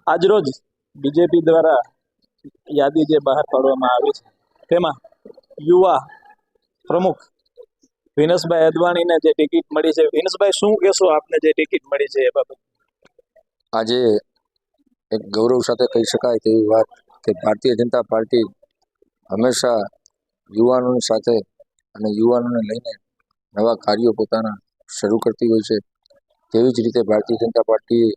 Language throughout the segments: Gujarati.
આજરોજ બીજેપી દ્વારા યાદી જે બહાર પાડવામાં આવી છે તેમાં યુવા પ્રમુખ વિનસભાઈ અદવાણીને જે ટિકિટ મળી છે, વિનસભાઈ શું કહેશો આપને જે ટિકિટ મળી છે એ બાબત? આજે એક ગૌરવ સાથે કહી શકાય તેવી વાત કે ભારતીય જનતા પાર્ટી હંમેશા યુવાનોની સાથે અને યુવાનોને લઈને નવા કાર્યો પોતાના શરૂ કરતી હોય છે. તેવી જ રીતે ભારતીય જનતા પાર્ટીએ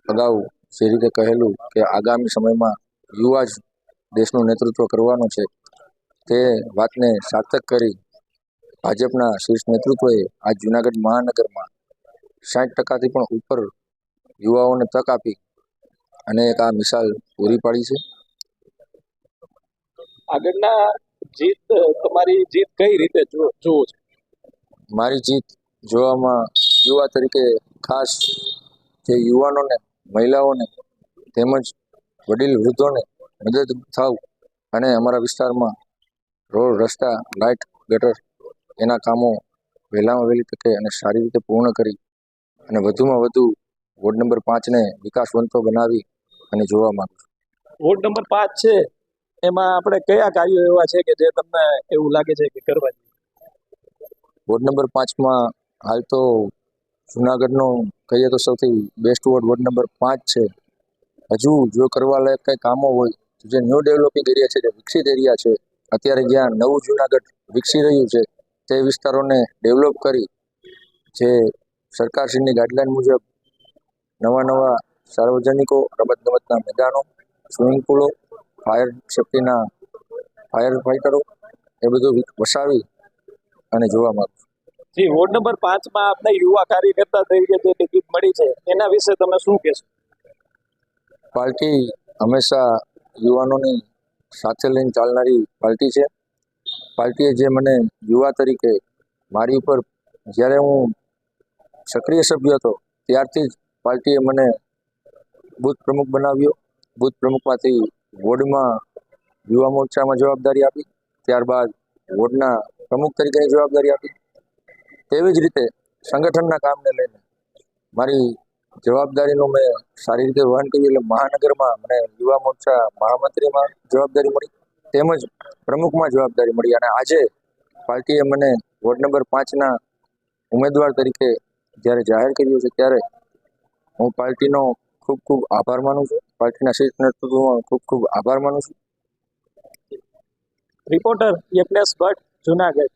અગાઉ જે રીતે કહેલું કે આગામી સમયમાં યુવા જ દેશનું નેતૃત્વ કરવાનો છે, તે વાતને સાર્થક કરી ભાજપના શીર્ષ નેતૃત્વએ આજ જૂનાગઢ મહાનગરમાં 60%થી પણ ઉપર યુવાઓને તક આપી અને એક આ મિસાલ પૂરી પાડી છે. આગળના તમારી જીત કઈ રીતે જુઓ છો? મારી જીત જોવામાં યુવા તરીકે ખાસ જે યુવાનોને, મહિલાઓને તેમજ વડીલ વૃદ્ધોને મદદરૂપ થાવ અને અમારા વિસ્તારમાં રોડ, રસ્તા, લાઇટ, ગટર એના કામો વહેલામાં વહેલી તકે અને સારી રીતે પૂર્ણ કરી અને વધુમાં વધુ વોર્ડ નંબર 5ને વિકાસવંતો બનાવી અને જોવા માંગુ છું. વોર્ડ નંબર 5 છે એમાં આપણે કયા કાર્યો એવા છે કે જે તમને એવું લાગે છે કે કરવા જોઈએ? વોર્ડ નંબર 5માં હાલ તો જુનાગઢનો કહીએ તો સૌથી બેસ્ટ વોર્ડ નંબર 5 છે. હજુ જો કરવા લાયક કંઈ કામો હોય તો જે ન્યૂ ડેવલપિંગ એરિયા છે, જે વિકસિત એરિયા છે, અત્યારે જ્યાં નવું જુનાગઢ વિકસી રહ્યું છે તે વિસ્તારોને ડેવલપ કરી જે સરકારશ્રીની ગાઈડલાઇન મુજબ નવા સાર્વજનિકો રમતગમતના મેદાનો, સ્વિમિંગ પુલો, ફાયર સેફ્ટીના ફાયર ફાઇટરો એ બધું વસાવી અને જોવા માંગુ છું. જી, વોર્ડ નંબર 5માં આપને યુવા કાર્યકર્તા તરીકે જે ટિકિટ મળી છે એના વિશે તમે શું કહેશો? પાર્ટી હંમેશા યુવાનોની સાથે લઈને ચાલનારી પાર્ટી છે. પાર્ટીએ જે મને યુવા તરીકે મારી ઉપર જ્યારે હું સક્રિય સભ્ય હતો ત્યારથી જ પાર્ટીએ મને બૂથ પ્રમુખ બનાવ્યો. બૂથ પ્રમુખમાંથી વોર્ડમાં યુવા મોરચામાં જવાબદારી આપી, ત્યારબાદ વોર્ડના પ્રમુખ તરીકેની જવાબદારી આપી. તેવી જ રીતે સંગઠનના કામને લઈને મારી જવાબદારીનું મેં સારી રીતે વહન કર્યું. એટલે મહાનગરમાં મને યુવા મોરચા મહામંત્રીમાં જવાબદારી મળી, તેમજ પ્રમુખમાં જવાબદારી મળી અને આજે પાર્ટીએ મને વોર્ડ નંબર 5ના ઉમેદવાર તરીકે જ્યારે જાહેર કર્યું છે ત્યારે હું પાર્ટીનો ખૂબ ખૂબ આભાર માનું છું. પાર્ટીના શીર્ષ નેતૃત્વનો ખૂબ ખૂબ આભાર માનું છું. રિપોર્ટર યજ્ઞેશ ભટ્ટ, જુનાગઢ.